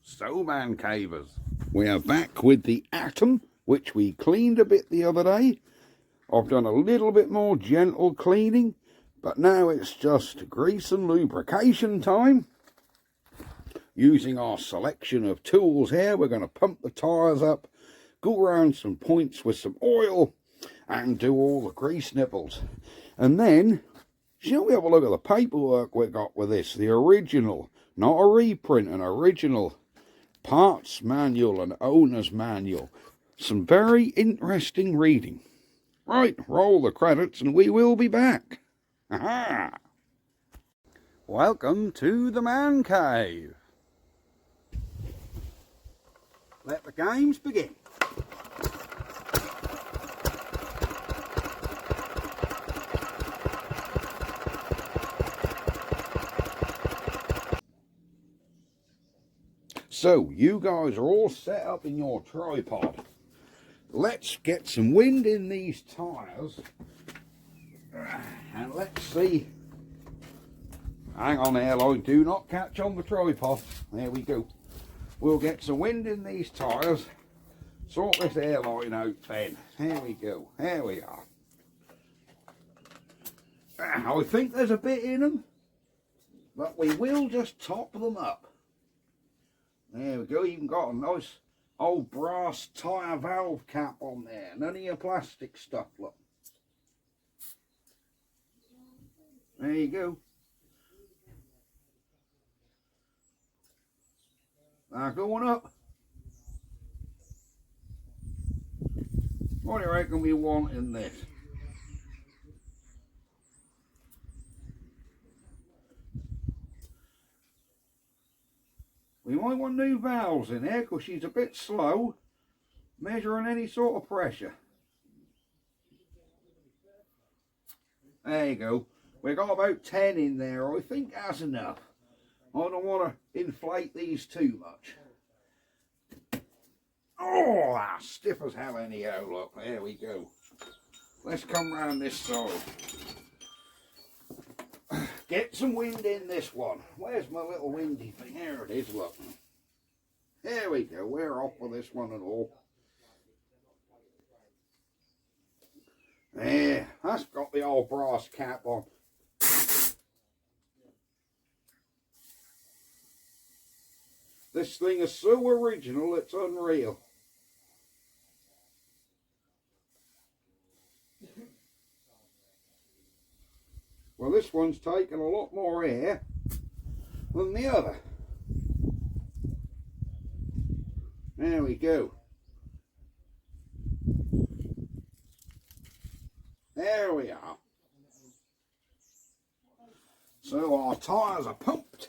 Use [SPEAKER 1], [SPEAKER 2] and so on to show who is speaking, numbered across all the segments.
[SPEAKER 1] So man cavers, we are back with the Atom, which we cleaned a bit the other day. I've done a little bit more gentle cleaning, but now it's just grease and lubrication time. Using our selection of tools here, we're going to pump the tyres up, go around some points with some oil, and do all the grease nipples. And then, shall we have a look at the paperwork we got with this? The original, not a reprint, an original parts manual and owner's manual. Some very interesting reading. Right, roll the credits and we will be back. Aha! Welcome to the man cave. Let the games begin. So, you guys are all set up in your tripod. Let's get some wind in these tyres. And let's see. Hang on there, Lloyd. Do not catch on the tripod. There we go. We'll get some wind in these tyres. Sort this airline out then. Here we go. Here we are. I think there's a bit in them. But we will just top them up. There we go, even got a nice old brass tyre valve cap on there. None of your plastic stuff, look. There you go. Now going up. What do you reckon we want in this? We might want new valves in there because she's a bit slow measuring any sort of pressure. There you go. We've got about 10 in there. I think that's enough. I don't want to inflate these too much. Oh, that's stiff as hell anyhow. Look, there we go. Let's come round this side. Get some wind in this one. Where's my little windy thing? Here it is, look. There we go. We're off with this one and all. There. That's got the old brass cap on. This thing is so original, it's unreal. Well, this one's taken a lot more air than the other. There we go. There we are. So our tyres are pumped,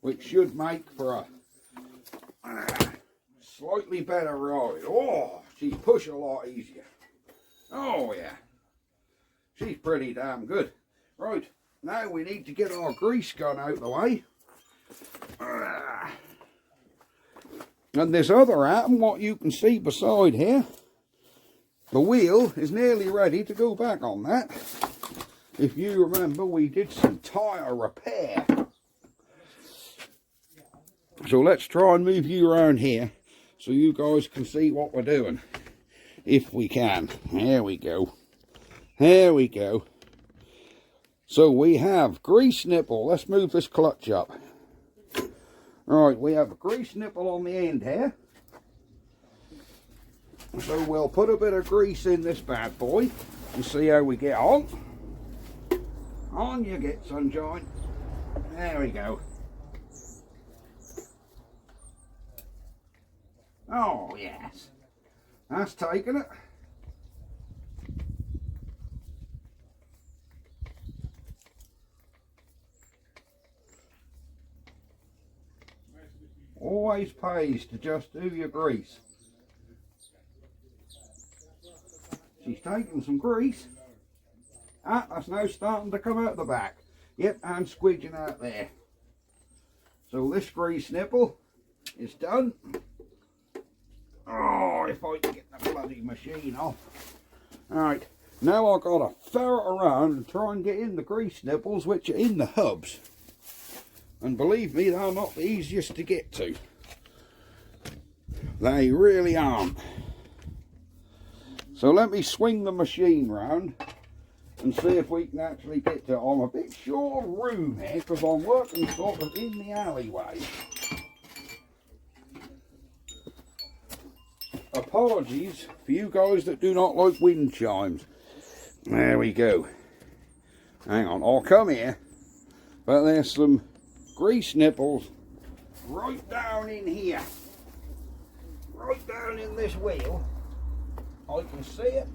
[SPEAKER 1] which should make for a slightly better ride. Oh, she's push a lot easier. Oh yeah. She's pretty damn good. Right, now we need to get our grease gun out of the way. And this other Atom, what you can see beside here, the wheel is nearly ready to go back on that. If you remember, we did some tyre repair. So let's try and move you around here so you guys can see what we're doing. If we can. There we go. There we go. So we have grease nipple. Let's move this clutch up. Right, we have a grease nipple on the end here. So we'll put a bit of grease in this bad boy and see how we get on. On you get, sunshine. There we go. Oh yes. That's taken it. Always pays to just do your grease. She's taking some grease. Ah, that's now starting to come out the back. Yep, and squidging out there. So this grease nipple is done. Oh, if I can get the bloody machine off. Alright, now I've got to ferret around and try and get in the grease nipples, which are in the hubs. And believe me, they're not the easiest to get to. They really aren't. So let me swing the machine round and see if we can actually get to it. I'm a bit short of room here because I'm working sort of in the alleyway. Apologies for you guys that do not like wind chimes. There we go. Hang on, I'll come here. But there's some grease nipples right down in here. Right down in this wheel. I can see it.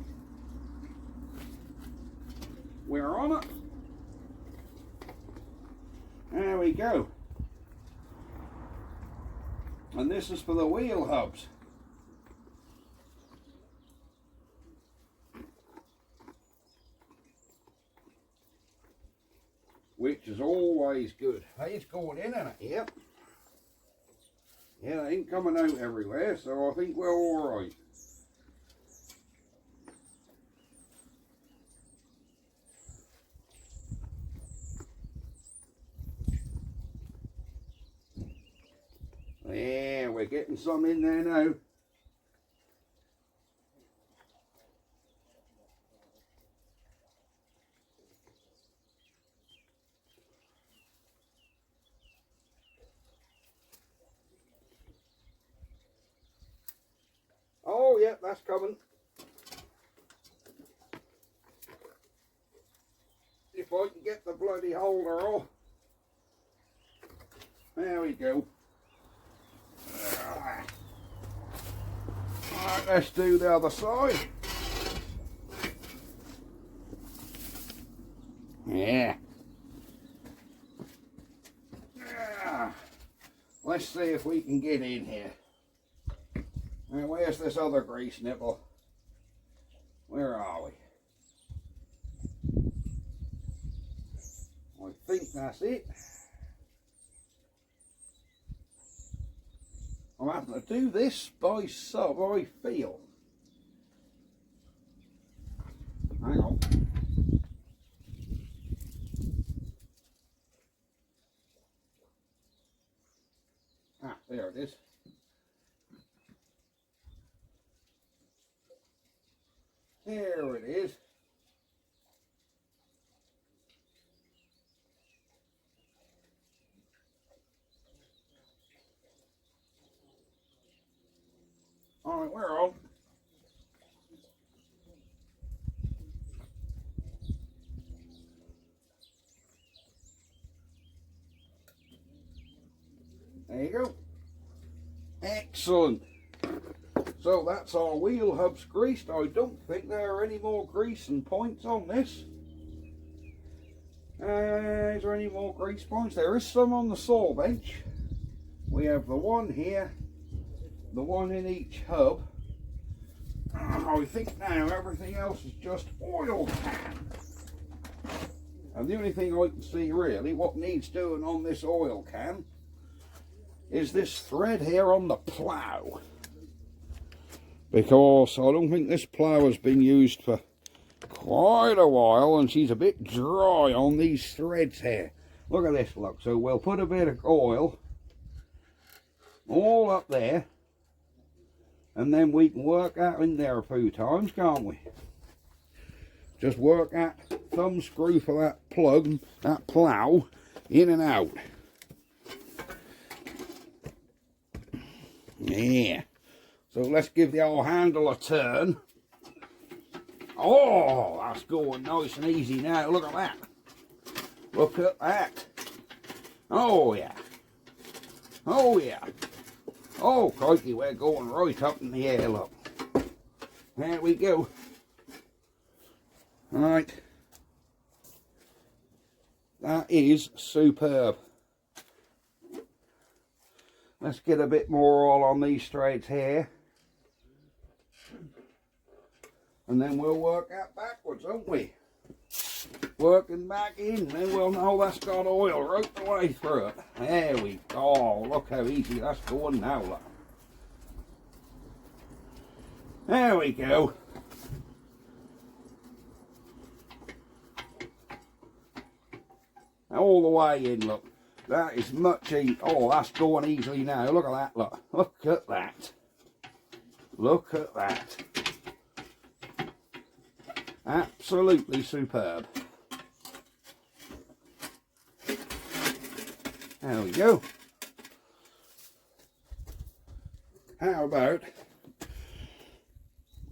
[SPEAKER 1] We're on it. There we go. And this is for the wheel hubs. Which is always good. Hey, it's going in it, yep. Yeah, they ain't coming out everywhere, so I think we're alright. Yeah, we're getting some in there now. Oh, yeah, that's coming. If I can get the bloody holder off. There we go. Alright, let's do the other side. Yeah. Let's see if we can get in here. Now, where's this other grease nipple? Where are we? I think that's it. I'm having to do this by feel. Hang on. Ah, there it is. There it is. All right, we're on. There you go. Excellent. So that's our wheel hubs greased. I don't think there are any more grease and points on this. Is there any more grease points? There is some on the saw bench. We have the one here, the one in each hub. I think now everything else is just oil can. And the only thing I can see really what needs doing on this oil can is this thread here on the plough. Because I don't think this plough has been used for quite a while and she's a bit dry on these threads here. Look at this, look. So we'll put a bit of oil all up there and then we can work out in there a few times, can't we? Just work that thumb screw for that plug, that plough, in and out. Yeah. So let's give the old handle a turn. Oh, that's going nice and easy now. Look at that. Look at that. Oh, yeah. Oh, yeah. Oh, crikey, we're going right up in the air, look. There we go. All right. That is superb. Let's get a bit more oil on these threads here. And then we'll work out backwards, won't we? Working back in, then we'll know that's got oil right the way through it. There we go. Oh, look how easy that's going now, look. There we go. All the way in, look. That is much easier. Oh, that's going easily now. Look at that, look. Look at that. Look at that. Absolutely superb. There we go. How about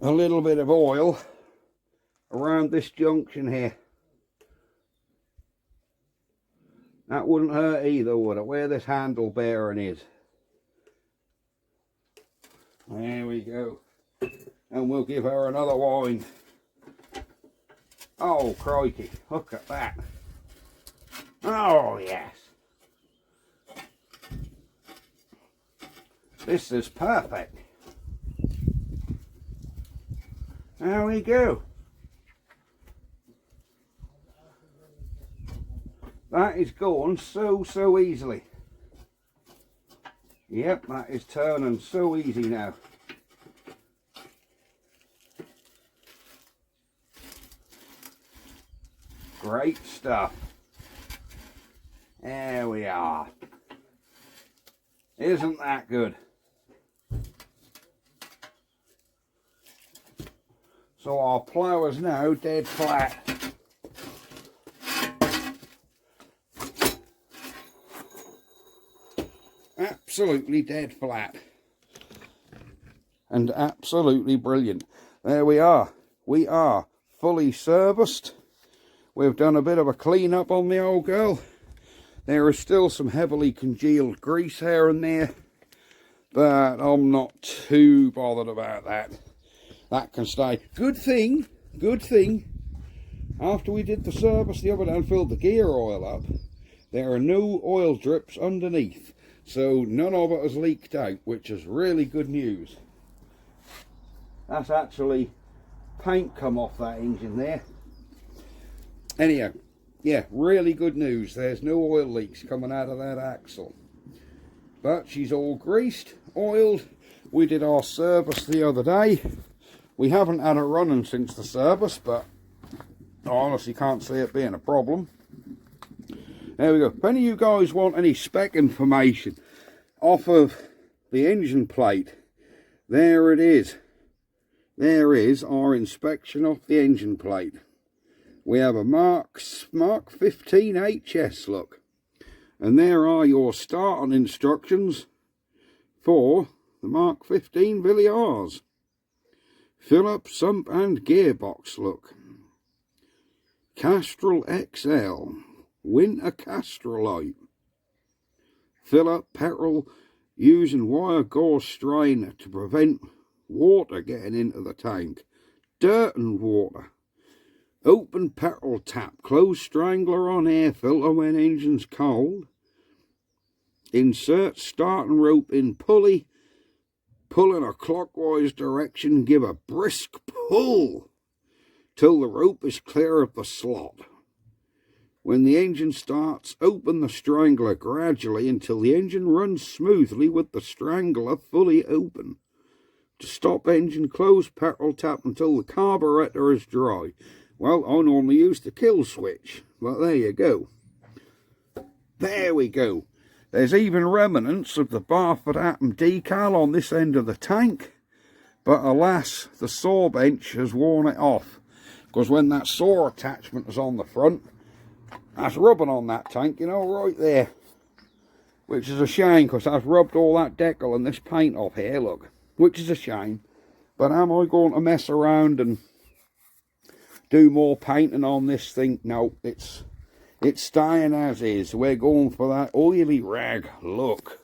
[SPEAKER 1] a little bit of oil around this junction here? That wouldn't hurt either, would it? Where this handle bearing is. There we go. And we'll give her another wind. Oh, crikey. Look at that. Oh, yes. This is perfect. There we go. That is going so easily. Yep, that is turning so easy now. Great stuff. There we are. Isn't that good? So our plough is now dead flat. Absolutely dead flat. And absolutely brilliant. There we are. We are fully serviced. We've done a bit of a clean up on the old girl. There is still some heavily congealed grease here and there, but I'm not too bothered about that. That can stay. Good thing, after we did the service the other day and filled the gear oil up, there are no oil drips underneath, so none of it has leaked out, which is really good news. That's actually paint come off that engine there. Anyhow, yeah, really good news. There's no oil leaks coming out of that axle. But she's all greased, oiled. We did our service the other day. We haven't had it running since the service, but I honestly can't see it being a problem. There we go. If any of you guys want any spec information off of the engine plate, there it is. There is our inspection of the engine plate. We have a Mark 15 HS, look. And there are your starting instructions for the Mark 15 Villiers. Fill up sump and gearbox, look. Castrol XL. Winter Castrolite. Fill up petrol using wire gauze strainer to prevent water getting into the tank. Dirt and water. Open petrol tap. Close strangler on air filter when engine's cold. Insert starting rope in pulley. Pull in a clockwise direction. Give a brisk pull till the rope is clear of the slot. When the engine starts, open the strangler gradually until the engine runs smoothly with the strangler fully open. To stop engine, close petrol tap until the carburetor is dry. Well, I normally use the kill switch, but there you go. There we go. There's even remnants of the Barford Atom decal on this end of the tank, but alas, the saw bench has worn it off, because when that saw attachment is on the front, that's rubbing on that tank, you know, right there. Which is a shame, because I've rubbed all that decal and this paint off here, look. Which is a shame. But am I going to mess around and do more painting on this thing? No, it's staying as is. We're going for that oily rag look.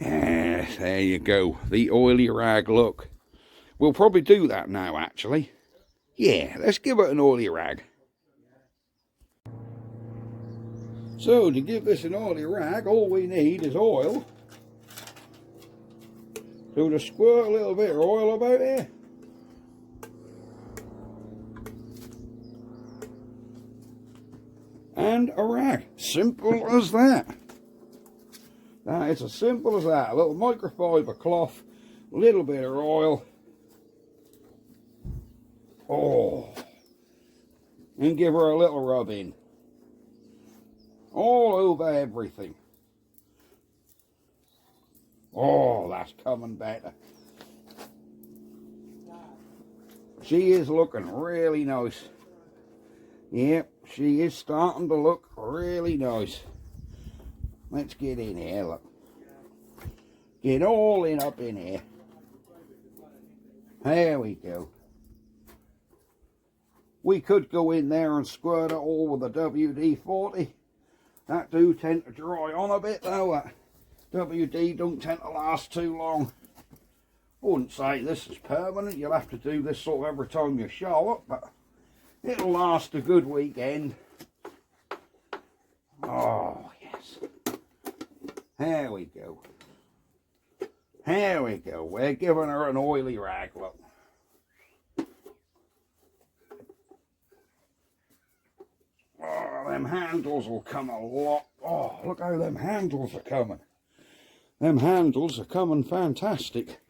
[SPEAKER 1] Yes, there you go. The oily rag look. We'll probably do that now, actually. Yeah, let's give it an oily rag. So, to give this an oily rag, all we need is oil. So, to squirt a little bit of oil about here. And a rag. Simple as that. That is as simple as that. A little microfiber cloth, a little bit of oil. Oh. And give her a little rub in. all over everything. Oh, that's coming better. She is looking really nice. Yep, she is starting to look really nice. Let's get in here, look. Get all in up in here. There we go. We could go in there and squirt it all with a WD-40. That do tend to dry on a bit though. That WD don't tend to last too long. I wouldn't say this is permanent. You'll have to do this sort of every time you show up, but it'll last a good weekend. Oh, yes. There we go. There we go. We're giving her an oily rag, look. Oh, them handles will come a lot. Oh, look how them handles are coming. Them handles are coming fantastic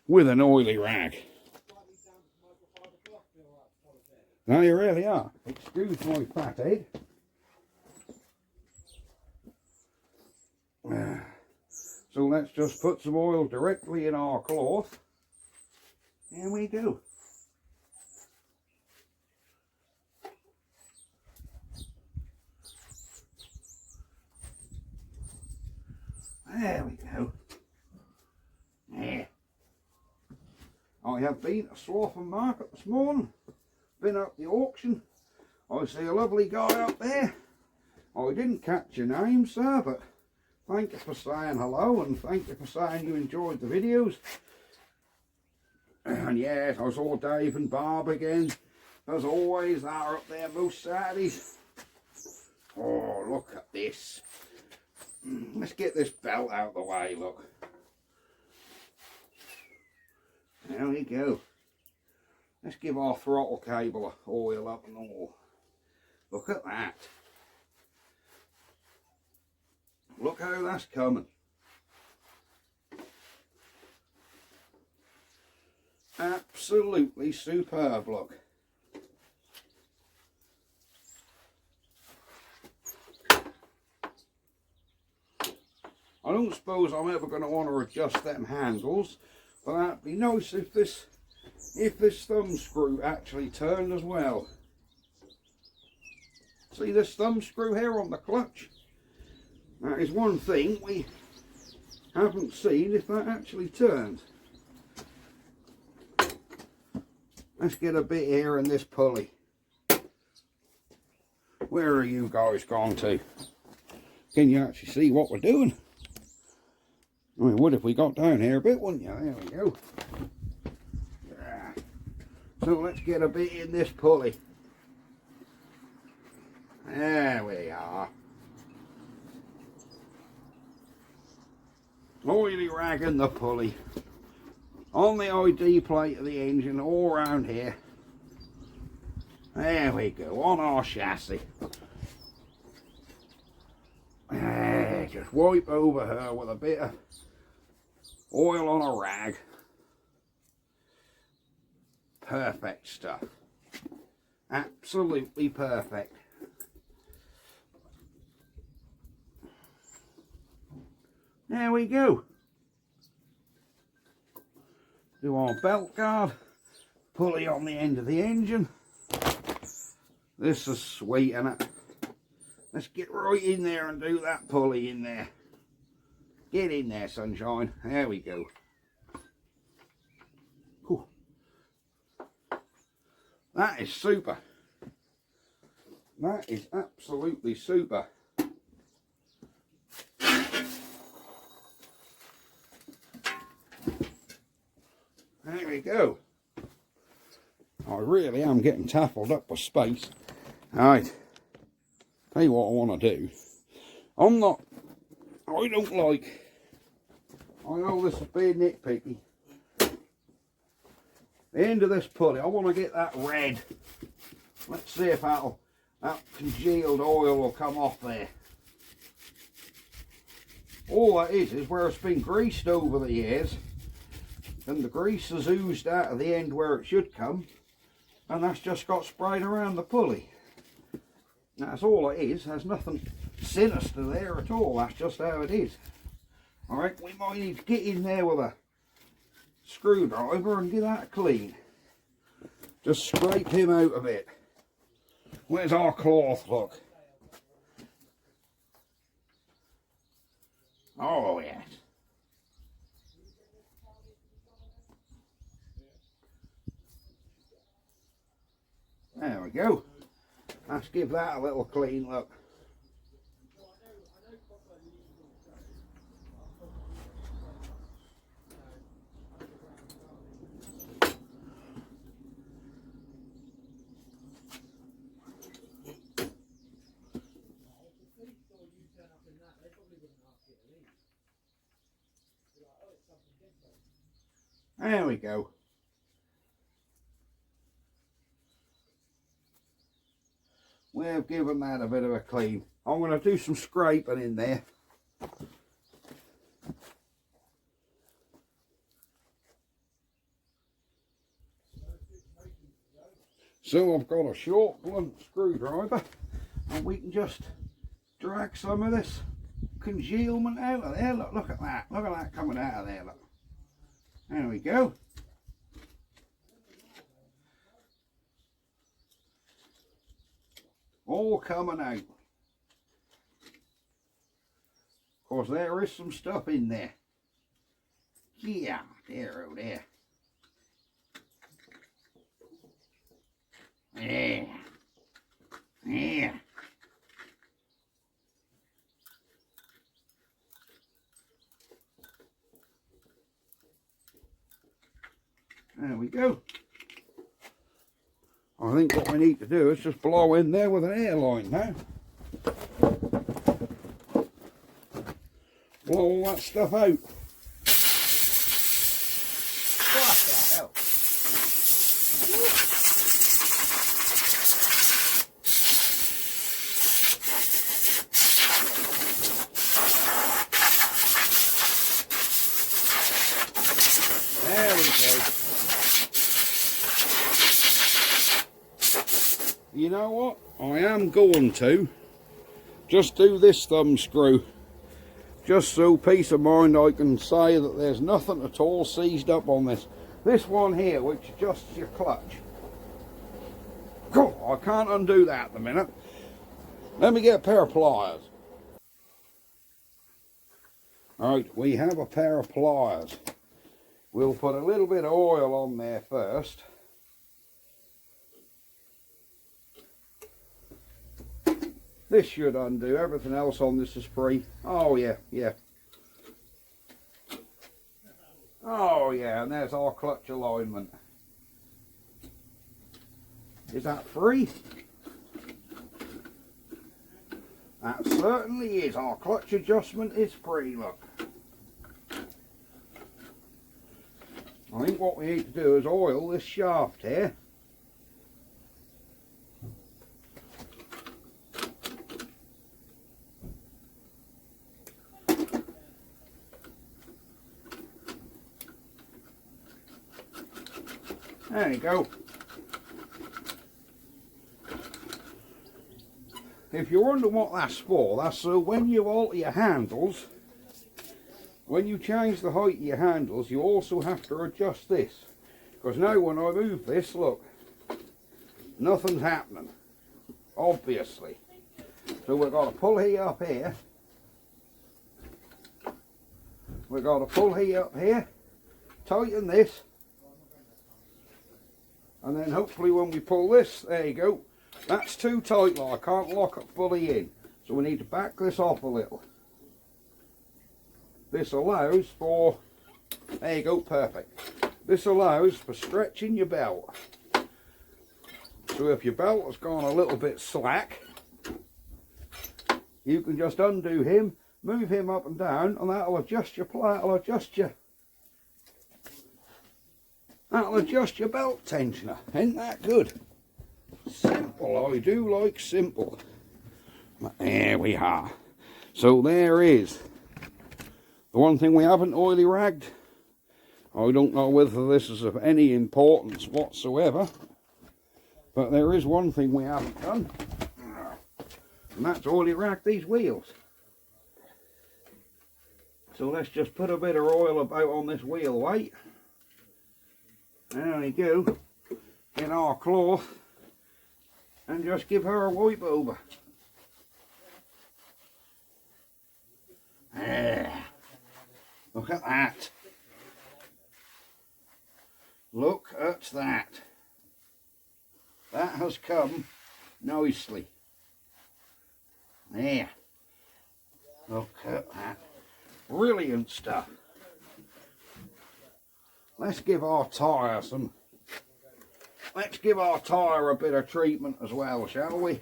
[SPEAKER 1] with an oily rag. They really are. Excuse my fat head. So let's just put some oil directly in our cloth. There we go. There we go. There. I have been to Swartham Market this morning. Been up the auction. I see a lovely guy up there. I didn't catch your name, sir, but thank you for saying hello and thank you for saying you enjoyed the videos. And yes, I saw Dave and Barb again. As always, they're up there most Saturdays. Oh, look at this. Let's get this belt out of the way, look. There we go. Let's give our throttle cable a oil up and all. Look at that. Look how that's coming. Absolutely superb, look. I don't suppose I'm ever going to want to adjust them handles, but that'd be nice if this thumb screw actually turned as well. See this thumb screw here on the clutch? That is one thing we haven't seen if that actually turns. Let's get a bit here in this pulley. Where are you guys gone to? Can you actually see what we're doing? I mean, what if we got down here a bit, wouldn't you? There we go. Yeah. So let's get a bit in this pulley. There we are. Oily rag in the pulley. On the ID plate of the engine, all around here. There we go, on our chassis. Just wipe over her with a bit of oil on a rag. Perfect stuff. Absolutely perfect. There we go. Do our belt guard. Pulley on the end of the engine. This is sweet, isn't it? Let's get right in there and do that pulley in there. Get in there, sunshine. There we go. Cool. That is super. That is absolutely super. There we go. I really am getting taffled up with space. Alright. Tell you what I want to do. I don't like, I know this is being nitpicky. The end of this pulley, I want to get that red. Let's see if that congealed oil will come off there. All that is where it's been greased over the years. And the grease has oozed out of the end where it should come. And that's just got sprayed around the pulley. That's all it is. There's nothing sinister there at all. That's just how it is. Alright, we might need to get in there with a screwdriver and get that clean. Just scrape him out a bit. Where's our cloth, look? Oh yes. There we go. Let's give that a little clean look. There we go. We've given that a bit of a clean. I'm going to do some scraping in there. So I've got a short blunt screwdriver and we can just drag some of this congealment out of there. Look at that. Look at that coming out of there. Look. There we go. All coming out. Of course, there is some stuff in there. Yeah, there, oh there. Yeah. Yeah. There we go. I think what we need to do is just blow in there with an airline now. Blow all that stuff out. What the hell? There we go. You know what? I am going to just do this thumb screw. Just so peace of mind I can say that there's nothing at all seized up on this. This one here, which adjusts your clutch. God, I can't undo that at the minute. Let me get a pair of pliers. Alright, we have a pair of pliers. We'll put a little bit of oil on there first. This should undo. Everything else on this is free. Oh yeah, yeah. Oh yeah, and there's our clutch alignment. Is that free? That certainly is. Our clutch adjustment is free, look. I think what we need to do is oil this shaft here. There you go. If you wonder what that's for, that's so when you alter your handles, when you change the height of your handles, you also have to adjust this. Because now when I move this, look, nothing's happening, obviously. So we've got to pull here up here. We've got to pull here up here, tighten this, and then hopefully when we pull this, there you go. That's too tight, like I can't lock it fully in. So we need to back this off a little. This allows for, there you go, perfect. This allows for stretching your belt. So if your belt has gone a little bit slack, you can just undo him, move him up and down, and that'll adjust your belt tensioner. Ain't that good? Simple, I do like simple. There we are. So there is. The one thing we haven't oily ragged. I don't know whether this is of any importance whatsoever. But there is one thing we haven't done. and that's oily rack these wheels. So let's just put a bit of oil about on this wheel weight. There we go. In our cloth, and just give her a wipe over. There. Look at that. Look at that. That has come nicely. There. Look at that. Brilliant stuff. Let's give our tyre a bit of treatment as well, shall we?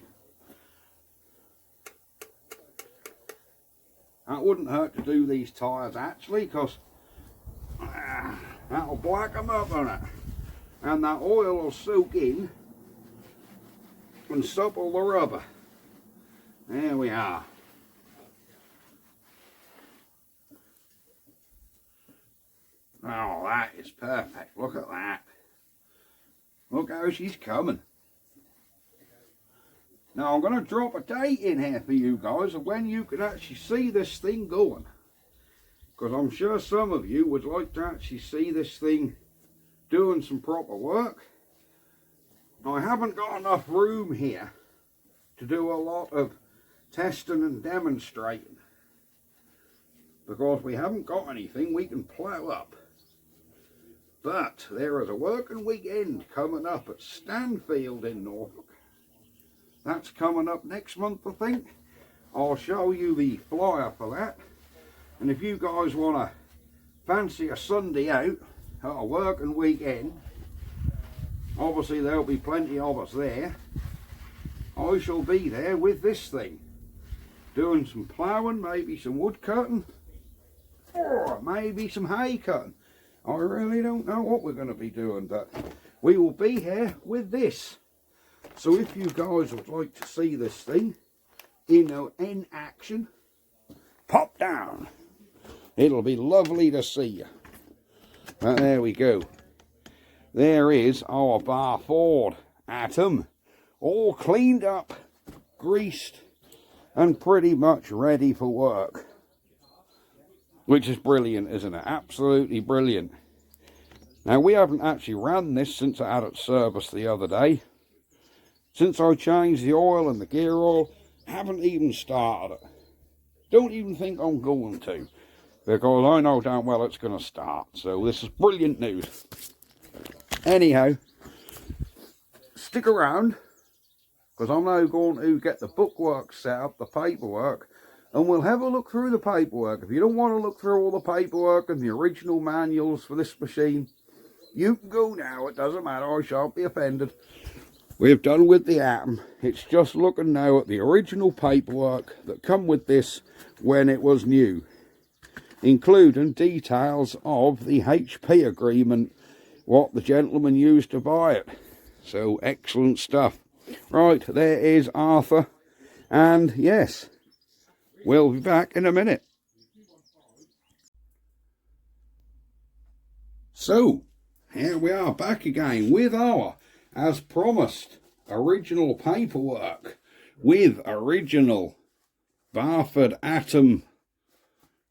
[SPEAKER 1] That wouldn't hurt to do these tyres actually, because that'll black them up on it, and that oil will soak in and supple the rubber. There we are. Oh, that is perfect. Look at that. Look how she's coming. Now I'm going to drop a date in here for you guys of when you can actually see this thing going. Because I'm sure some of you would like to actually see this thing doing some proper work. Now I haven't got enough room here to do a lot of testing and demonstrating. Because we haven't got anything we can plough up. But there is a working weekend coming up at Stanfield in Norfolk. That's coming up next month, I think. I'll show you the flyer for that. And if you guys want to fancy a Sunday out at a working weekend, obviously there'll be plenty of us there. I shall be there with this thing, doing some ploughing, maybe some wood cutting, or maybe some hay cutting. I really don't know what we're going to be doing, but we will be here with this. So if you guys would like to see this thing in action, pop down. It'll be lovely to see you. But there we go. There is our Barford Atom, all cleaned up, greased, and pretty much ready for work. Which is brilliant, isn't it? Absolutely brilliant. Now, we haven't actually ran this since I had it serviced the other day. Since I changed the oil and the gear oil, haven't even started it. Don't even think I'm going to, because I know damn well it's going to start. So this is brilliant news. Anyhow, stick around, because I'm now going to get the bookwork set up, the paperwork, and we'll have a look through the paperwork. If you don't want to look through all the paperwork and the original manuals for this machine, you can go now. It doesn't matter. I shan't be offended. We've done with the Atom. It's just looking now at the original paperwork that come with this when it was new, including details of the HP agreement, what the gentleman used to buy it. So excellent stuff. Right, there is Arthur, and yes, we'll be back in a minute. So, here we are back again with our, as promised, original paperwork with original Barford Atom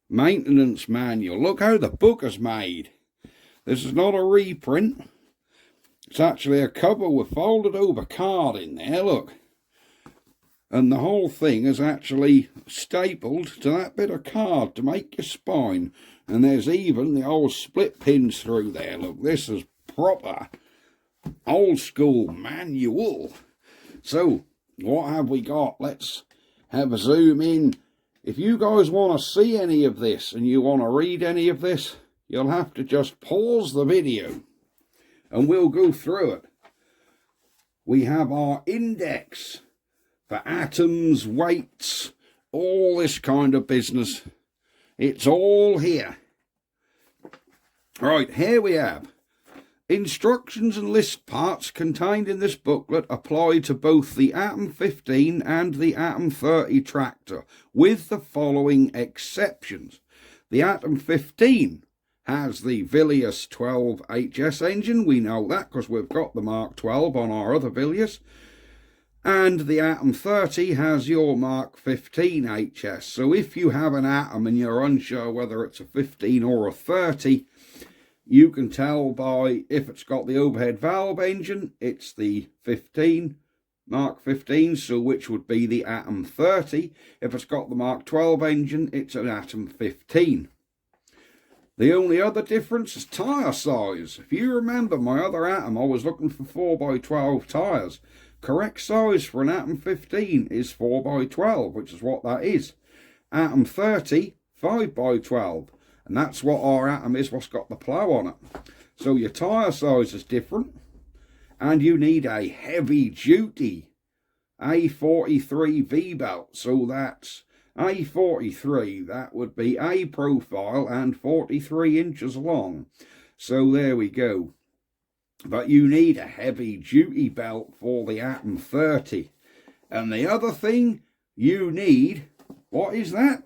[SPEAKER 1] maintenance manual. Look how the book is made. This is not a reprint. It's actually a cover with folded over card in there, look. And the whole thing is actually stapled to that bit of card to make your spine. And there's even the old split pins through there. Look, this is proper old school manual. So, what have we got? Let's have a zoom in. If you guys want to see any of this and you want to read any of this, you'll have to just pause the video and we'll go through it. We have our index for atoms, weights, all this kind of business. It's all here. Right, here we have instructions and list parts contained in this booklet apply to both the Atom 15 and the Atom 30 tractor, with the following exceptions. The Atom 15 has the Villiers 12HS engine. We know that because we've got the Mark 12 on our other Villiers. And the Atom 30 has your Mark 15 HS. So if you have an Atom and you're unsure whether it's a 15 or a 30, you can tell by if it's got the overhead valve engine, it's the 15, Mark 15, so which would be the Atom 30. If it's got the Mark 12 engine, it's an Atom 15. The only other difference is tyre size. If you remember my other Atom, I was looking for 4x12 tyres. Correct size for an Atom 15 is 4x12, which is what that is. Atom 30, 5x12. And that's what our Atom is, what's got the Plow on it. So your tyre size is different. And you need a heavy duty A43 V-belt. So that's A43, that would be A profile and 43 inches long. So there we go. But you need a heavy duty belt for the Atom 30. And the other thing you need, what is that?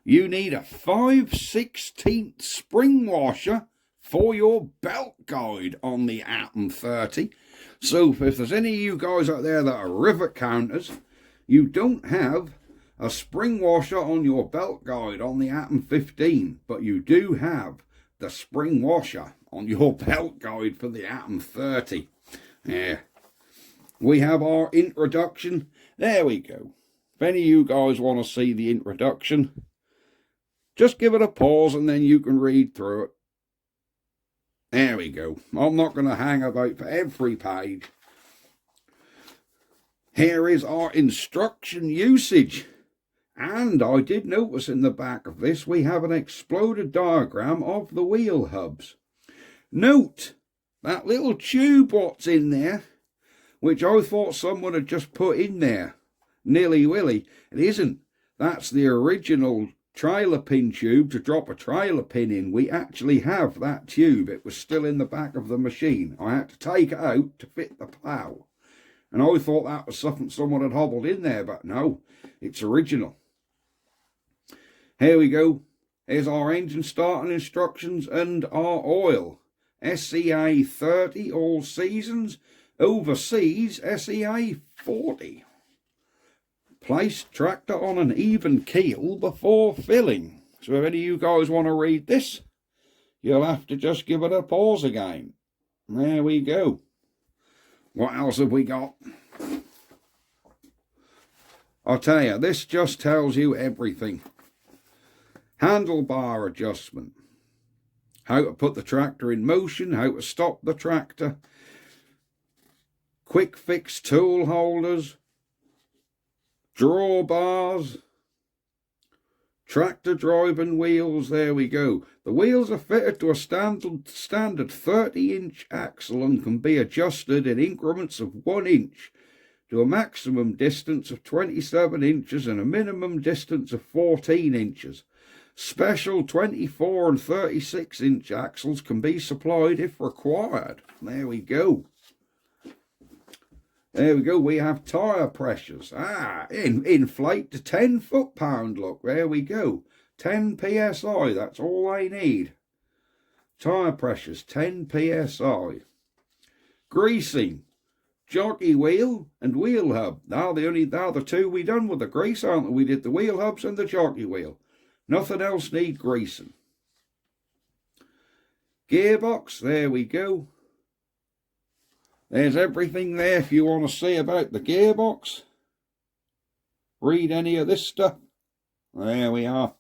[SPEAKER 1] You need a 5/16 spring washer for your belt guide on the Atom 30. So if there's any of you guys out there that are rivet counters, you don't have a spring washer on your belt guide on the Atom 15, but you do have the spring washer on your belt guide for the Atom 30. Yeah. We have our introduction. There we go. If any of you guys want to see the introduction, just give it a pause and then you can read through it. There we go. I'm not going to hang about for every page. Here is our instruction usage. And I did notice in the back of this we have an exploded diagram of the wheel hubs. Note that little tube what's in there, which I thought someone had just put in there, nilly-willy. It isn't. That's the original trailer pin tube to drop a trailer pin in. We actually have that tube. It was still in the back of the machine. I had to take it out to fit the Plow. And I thought that was something someone had hobbled in there, but no, it's original. Here we go. Here's our engine starting instructions and our oil. SEA 30 all seasons. Overseas SEA 40. Place tractor on an even keel before filling. So if any of you guys want to read this, you'll have to just give it a pause again. There we go. What else have we got? I'll tell you, this just tells you everything. Handlebar adjustment. How to put the tractor in motion, how to stop the tractor. Quick fix tool holders. Drawbars. Tractor driving wheels, there we go. The wheels are fitted to a standard 30-inch axle and can be adjusted in increments of 1 inch to a maximum distance of 27 inches and a minimum distance of 14 inches. Special 24 and 36-inch axles can be supplied if required. There we go. There we go, we have tyre pressures. Inflate to 10 foot-pound, look, there we go. 10 psi, that's all I need. Tyre pressures, 10 psi. Greasing, jockey wheel and wheel hub. Now the two we done with the grease, aren't we? We did the wheel hubs and the jockey wheel. Nothing else need greasing. Gearbox, there we go. There's everything there if you want to see about the gearbox. Read any of this stuff. There we are.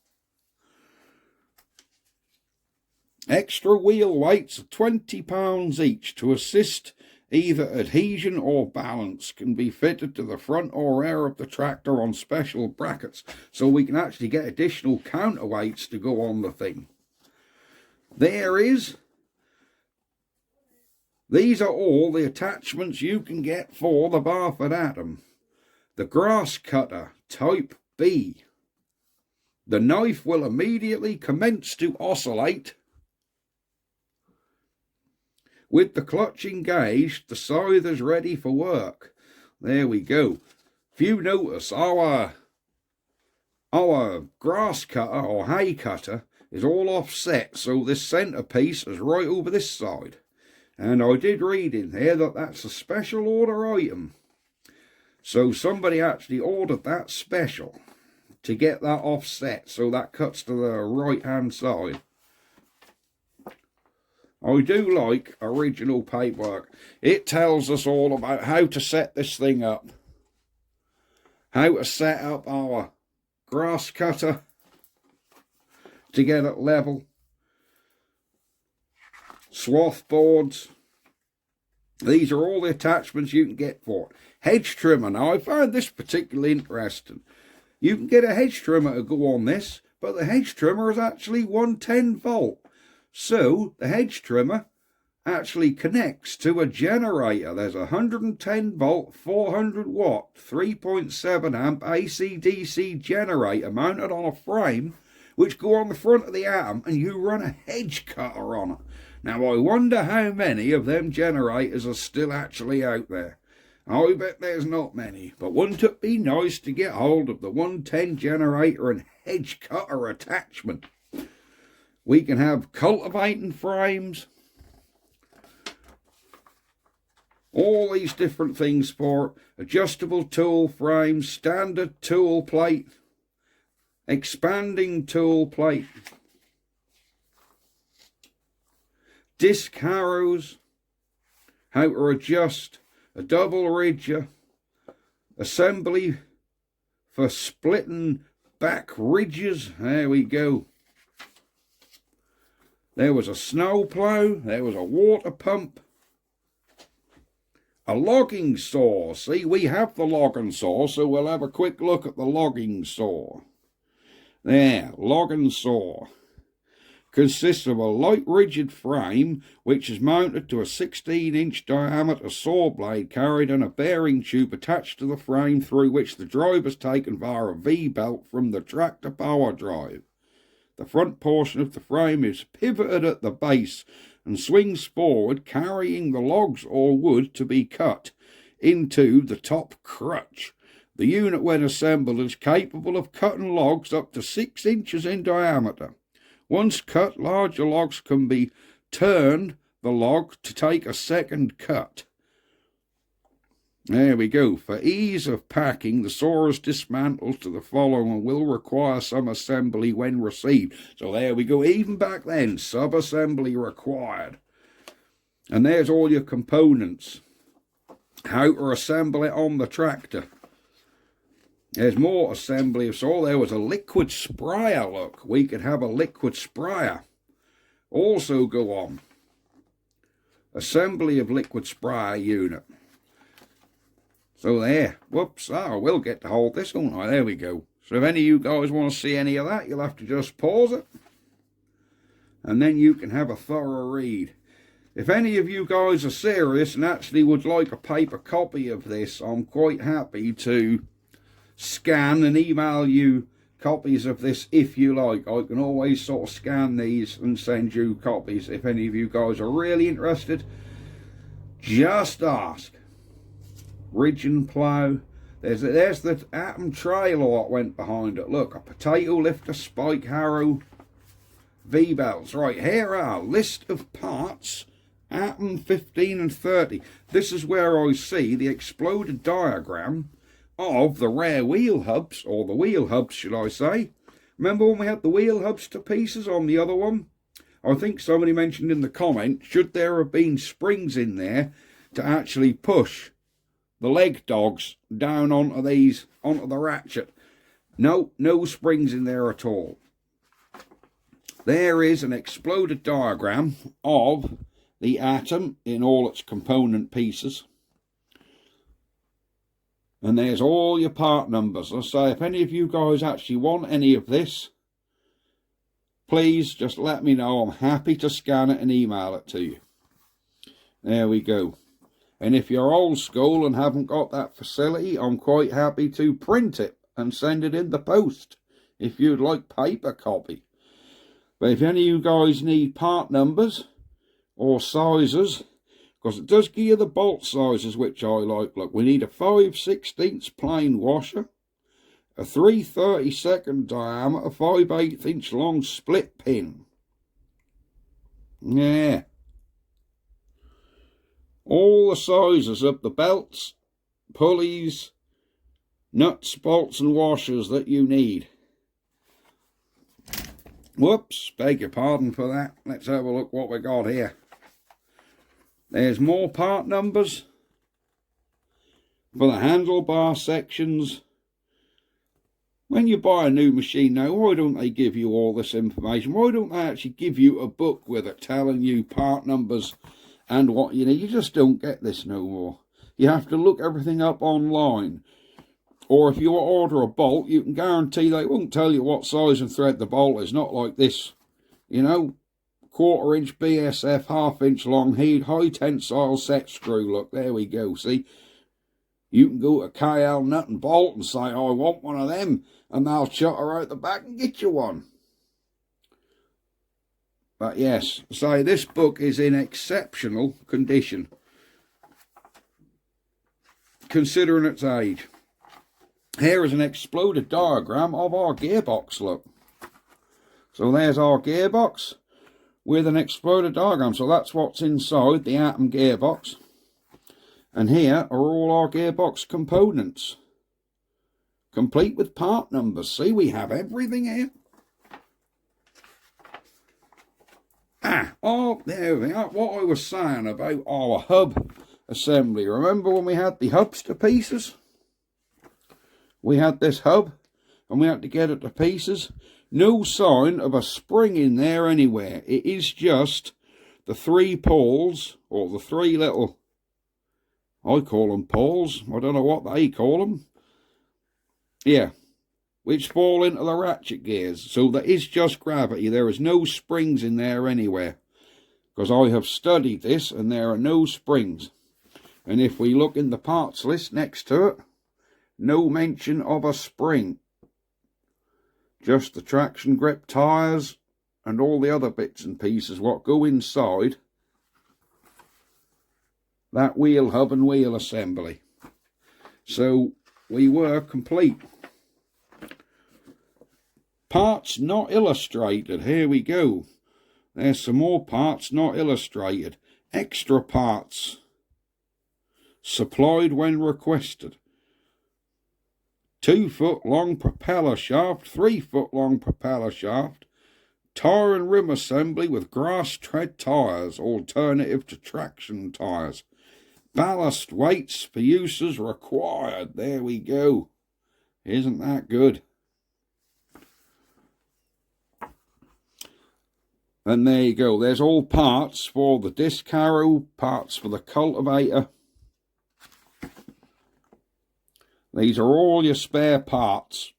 [SPEAKER 1] Extra wheel weights of 20 pounds each to assist either adhesion or balance can be fitted to the front or rear of the tractor on special brackets, so we can actually get additional counterweights to go on the thing. These are all the attachments you can get for the Barford Atom. The grass cutter, type B. The knife will immediately commence to oscillate. With the clutch engaged, the scythe is ready for work. There we go. If you notice, our grass cutter or hay cutter is all offset, so this centre piece is right over this side. And I did read in here that that's a special order item. So somebody actually ordered that special to get that offset, so that cuts to the right hand side. I do like original paperwork. It tells us all about how to set this thing up, how to set up our grass cutter to get it level, swath boards. These are all the attachments you can get for it. Hedge trimmer. Now, I found this particularly interesting. You can get a hedge trimmer to go on this, but the hedge trimmer is actually 110 volt. So the hedge trimmer actually connects to a generator. There's a 110 volt, 400 watt, 3.7 amp AC/DC generator mounted on a frame, which go on the front of the Atom, and you run a hedge cutter on it. Now, I wonder how many of them generators are still actually out there. I bet there's not many, but wouldn't it be nice to get hold of the 110 generator and hedge cutter attachment? We can have cultivating frames, all these different things for it. Adjustable tool frames, standard tool plate, expanding tool plate, disc harrows, how to adjust a double ridger, assembly for splitting back ridges. There we go. There was a snow plow, there was a water pump, a logging saw. See, we have the logging saw, so we'll have a quick look at the logging saw. There, logging saw. Consists of a light rigid frame which is mounted to a 16-inch diameter saw blade carried in a bearing tube attached to the frame, through which the drive is taken via a V-belt from the tractor power drive. The front portion of the frame is pivoted at the base and swings forward, carrying the logs or wood to be cut into the top crutch. The unit, when assembled, is capable of cutting logs up to 6 inches in diameter. Once cut, larger logs can be turned the log to take a second cut. There we go. For ease of packing, the saw is dismantled to the following and will require some assembly when received. So there we go. Even back then, sub-assembly required. And there's all your components. How to assemble it on the tractor. There's more assembly of saw. There was a liquid sprayer, look. We could have a liquid sprayer also go on. Assembly of liquid sprayer unit. So there. Whoops. I will get to hold this, won't I? There we go. So if any of you guys want to see any of that, you'll have to just pause it. And then you can have a thorough read. If any of you guys are serious and actually would like a paper copy of this, I'm quite happy to scan and email you copies of this if you like. I can always sort of scan these and send you copies. If any of you guys are really interested, just ask. Ridge and plow. There's the Atom trailer that went behind it. Look, a potato lifter, spike harrow, V-belts. Right, here are a list of parts. Atom 15 and 30. This is where I see the exploded diagram of the rear wheel hubs, or the wheel hubs should I say. Remember when we had the wheel hubs to pieces on the other one? I think somebody mentioned in the comment, should there have been springs in there to actually push the leg dogs down onto the ratchet? No springs in there at all. There is an exploded diagram of the Atom in all its component pieces. And there's all your part numbers. I say, if any of you guys actually want any of this, please just let me know. I'm happy to scan it and email it to you. There we go. And if you're old school and haven't got that facility, I'm quite happy to print it and send it in the post if you'd like paper copy. But if any of you guys need part numbers or sizes, because it does give you the bolt sizes, which I like. Look, we need a 5/16 plain washer, a 3/32 diameter, 5/8 inch long split pin. Yeah. All the sizes of the belts, pulleys, nuts, bolts and washers that you need. Whoops, beg your pardon for that. Let's have a look what we got here. There's more part numbers for the handlebar sections. When you buy a new machine now, why don't they give you all this information? Why don't they actually give you a book with it telling you part numbers and what you need? You just don't get this no more. You have to look everything up online. Or if you order a bolt, you can guarantee they won't tell you what size and thread the bolt is. Not like this, you know, 1/4 inch BSF, 1/2 inch long heat, high tensile set screw. Look, there we go, see? You can go to KL Nut and Bolt and say, I want one of them, and they'll shut her out the back and get you one. But yes, say this book is in exceptional condition, considering its age. Here is an exploded diagram of our gearbox, look. So there's our gearbox with an exploded diagram. So that's what's inside the Atom gearbox. And here are all our gearbox components, complete with part numbers. See, we have everything here. There we are. What I was saying about our hub assembly. Remember when we had the hubs to pieces? We had this hub, and we had to get it to pieces. No sign of a spring in there anywhere. It is just the 3 pawls, or the 3 little, I call them pawls. I don't know what they call them. Yeah, which fall into the ratchet gears. So there is just gravity. There is no springs in there anywhere. Because I have studied this, and there are no springs. And if we look in the parts list next to it, no mention of a spring. Just the traction grip tyres and all the other bits and pieces what go inside that wheel hub and wheel assembly. So we were complete. Parts not illustrated. Here we go. There's some more parts not illustrated. Extra parts supplied when requested. 2-foot long propeller shaft, 3-foot long propeller shaft, tyre and rim assembly with grass tread tyres, alternative to traction tyres. Ballast weights for uses required. There we go. Isn't that good? And there you go. There's all parts for the disc harrow, parts for the cultivator. These are all your spare parts.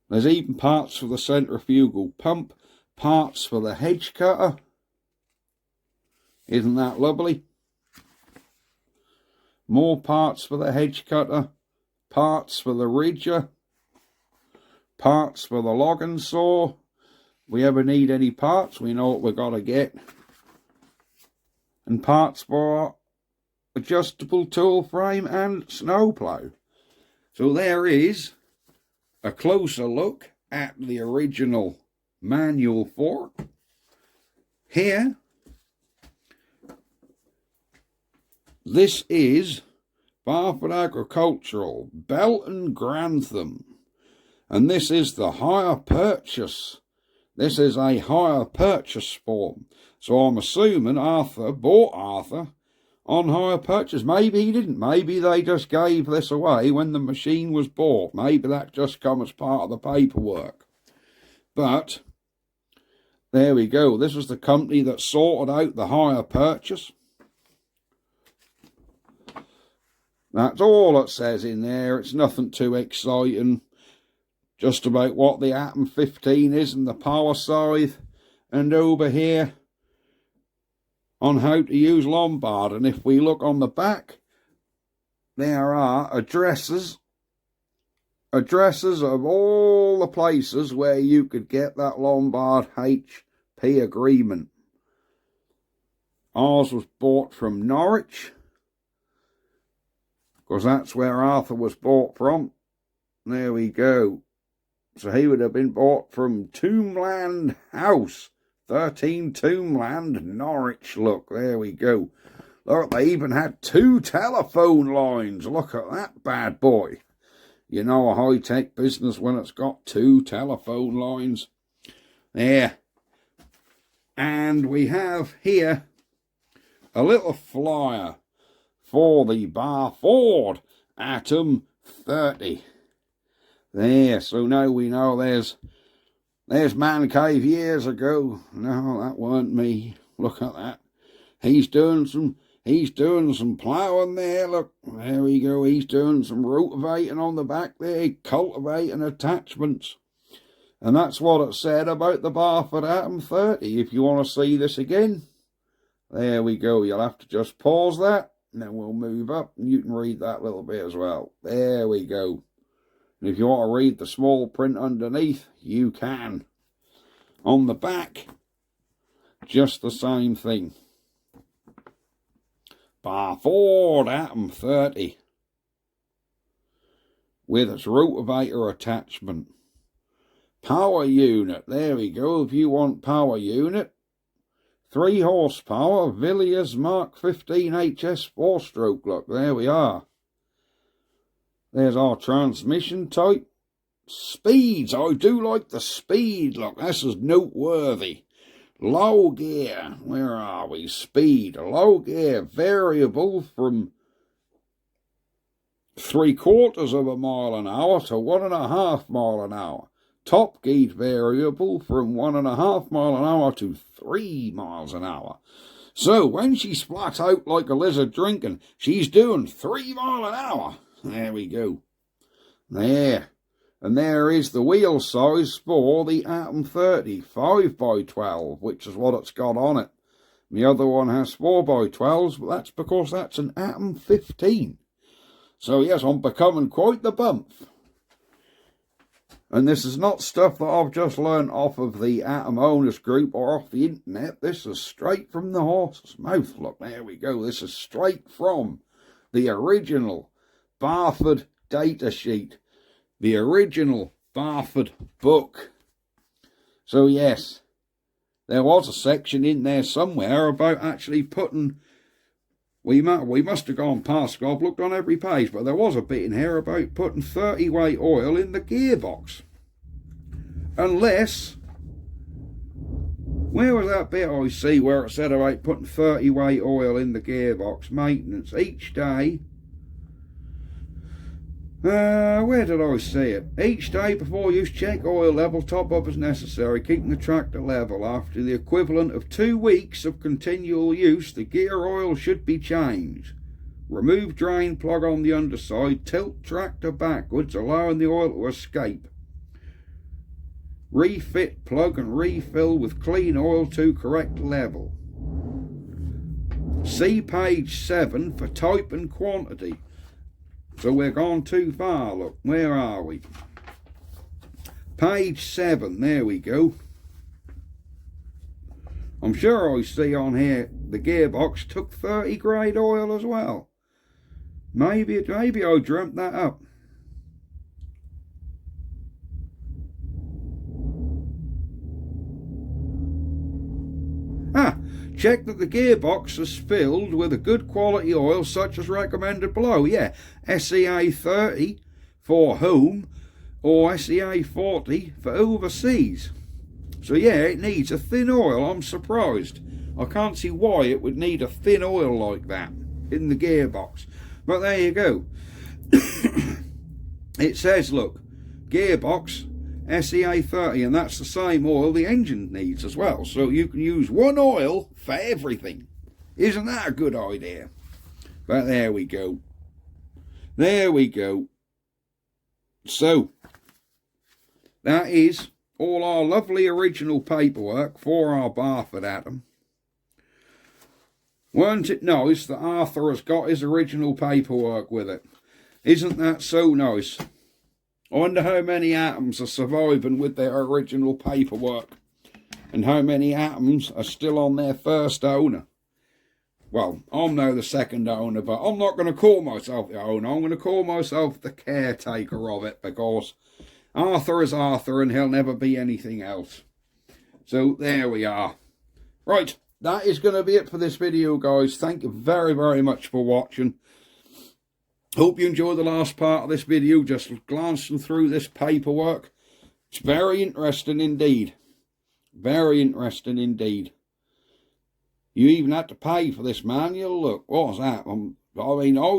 [SPEAKER 1] There's even parts for the centrifugal pump, parts for the hedge cutter. Isn't that lovely? More parts for the hedge cutter, parts for the ridger, parts for the logging saw. If we ever need any parts, we know what we've got to get. And parts for adjustable tool frame and snowplow. So there is a closer look at the original manual for it. Here, this is Barford Agricultural Belton Grantham, and this is the hire purchase. This is a hire purchase form. So I'm assuming Arthur bought Arthur on hire purchase. Maybe he didn't. Maybe they just gave this away when the machine was bought. Maybe that just come as part of the paperwork. But there we go. This was the company that sorted out the hire purchase. That's all it says in there. It's nothing too exciting. Just about what the Atom 15 is and the power scythe. And over here on how to use Lombard. And if we look on the back, there are addresses of all the places where you could get that Lombard HP agreement. Ours was bought from Norwich, because that's where Arthur was bought from. There we go. So he would have been bought from Tombland House, 13 Tombland, Norwich. Look, there we go. Look, they even had 2 telephone lines. Look at that bad boy. You know a high-tech business when it's got 2 telephone lines. There. And we have here a little flyer for the Barford Atom 30. There, so now we know there's Man Cave years ago. No, that weren't me. Look at that. He's doing some ploughing there. Look, there we go. He's doing some rootivating on the back there, cultivating attachments. And that's what it said about the Barford Atom 30. If you want to see this again, there we go. You'll have to just pause that, and then we'll move up, and you can read that little bit as well. There we go. And if you want to read the small print underneath, you can. On the back, just the same thing. Barford Atom 30 with its rotavator attachment. Power unit, there we go. If you want power unit, 3 horsepower, Villiers Mark 15 HS 4-stroke. Look, there we are. There's our transmission type. Speeds, I do like the speed. Look, this is noteworthy. Low gear, where are we? Speed, low gear, variable from 3/4 mile an hour to 1.5 mile an hour. Top gear variable from 1.5 mile an hour to 3 miles an hour. So when she splat out like a lizard drinking, she's doing 3 mile an hour. There we go. There. And there is the wheel size for the Atom 30, 5x12, which is what it's got on it. The other one has 4x12s, but that's because that's an Atom 15. So yes, I'm becoming quite the bump. And this is not stuff that I've just learned off of the Atom Owners group or off the internet. This is straight from the horse's mouth. Look, there we go. This is straight from the original Barford data sheet. The original Barford book. So yes, there was a section in there somewhere about actually putting, we must have gone past, I've looked on every page, but there was a bit in here about putting 30 weight oil in the gearbox. Unless, where was that bit I see where it said about putting 30 weight oil in the gearbox? Maintenance each day. Where did I see it? Each day before use, check oil level, top up as necessary, keeping the tractor level. After the equivalent of 2 weeks of continual use, the gear oil should be changed. Remove drain plug on the underside, tilt tractor backwards, allowing the oil to escape. Refit plug and refill with clean oil to correct level. See page 7 for type and quantity. So we're gone too far, look. Where are we? Page 7, there we go. I'm sure I see on here the gearbox took 30 grade oil as well. Maybe I dreamt that up. Check that the gearbox is filled with a good quality oil such as recommended below. Yeah, SEA 30 for home or SEA 40 for overseas. So yeah, it needs a thin oil. I'm surprised. I can't see why it would need a thin oil like that in the gearbox. But there you go. It says, look, gearbox SEA 30, and that's the same oil the engine needs as well. So you can use one oil for everything. Isn't that a good idea? But there we go. There we go. So, that is all our lovely original paperwork for our Barford Atom. Weren't it nice that Arthur has got his original paperwork with it? Isn't that so nice? I wonder how many Atoms are surviving with their original paperwork and how many Atoms are still on their first owner. Well, I'm now the second owner, but I'm not going to call myself the owner. I'm going to call myself the caretaker of it because Arthur is Arthur and he'll never be anything else. So there we are. Right, that is going to be it for this video, guys. Thank you very, very much for watching. Hope you enjoyed the last part of this video, just glancing through this paperwork. It's very interesting indeed. Very interesting indeed. You even had to pay for this manual. Look, what was that? I mean, I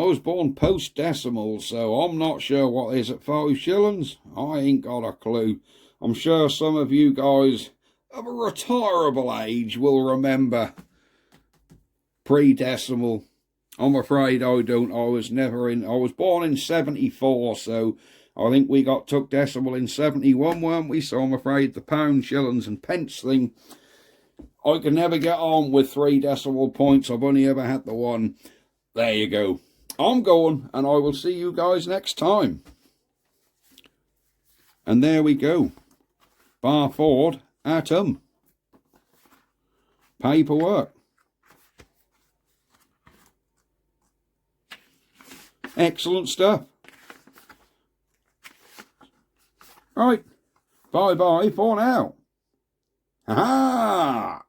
[SPEAKER 1] was born post-decimal, so I'm not sure what is at 5 shillings. I ain't got a clue. I'm sure some of you guys of a retirable age will remember pre-decimal. I'm afraid I don't. I was born in 74, so I think we got took decimal in 71, weren't we? So I'm afraid the pound, shillings and pence thing, I could never get on with 3 decimal points. I've only ever had the 1. There you go. I'm going, and I will see you guys next time. And there we go. Barford Atom. Paperwork. Excellent stuff. Right. Bye-bye for now. Ha-ha!